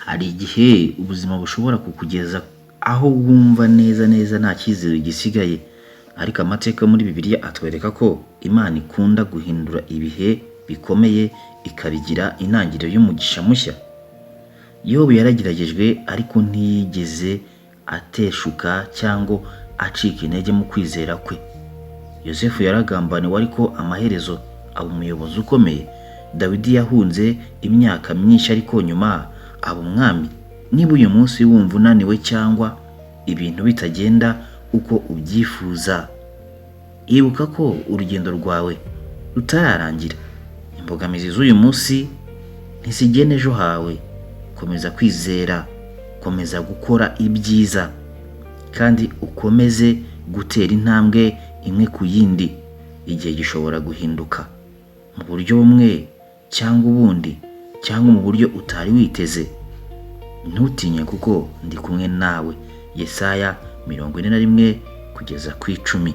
Hari igihe ubuzima bushobora kukugeza aho wumva neza nta cyizere gisigaye, ariko amateka muri Bibiliya atwereka ko Imana ikunda guhindura ibihe bikomeye ikabigira intangiriro y'umugisha mushya. Yobu yarageragejwe ariko ntiyigeze ateshuka cyangwa acika intege mu kwizera kwe. Yosefu yaragambaniwe ariko amaherezo aba umuyobozi ukomeye. Dawidi yahunze imyaka myinshi ariko nyuma aba umwami. Niba uyu munsi wumva unaniwe cyangwa ibintu bitagenda uko ubyifuza, ibuka ko urugendo rwawe rutararangira. Imbogamizi z'uyu munsi ntizigena ejo hawe. Komeza kwizera, komeza gukora ibyiza, kandi ukomeze gutera intambwe imwe ku yindi. Igihe gishobora guhinduka mu buryo bumwe cyangwa ubundi, cyangwa mu buryo utari witeze. Ntutinye kuko ndi kumwe nawe. Yesaya 41 kugeza ku 10.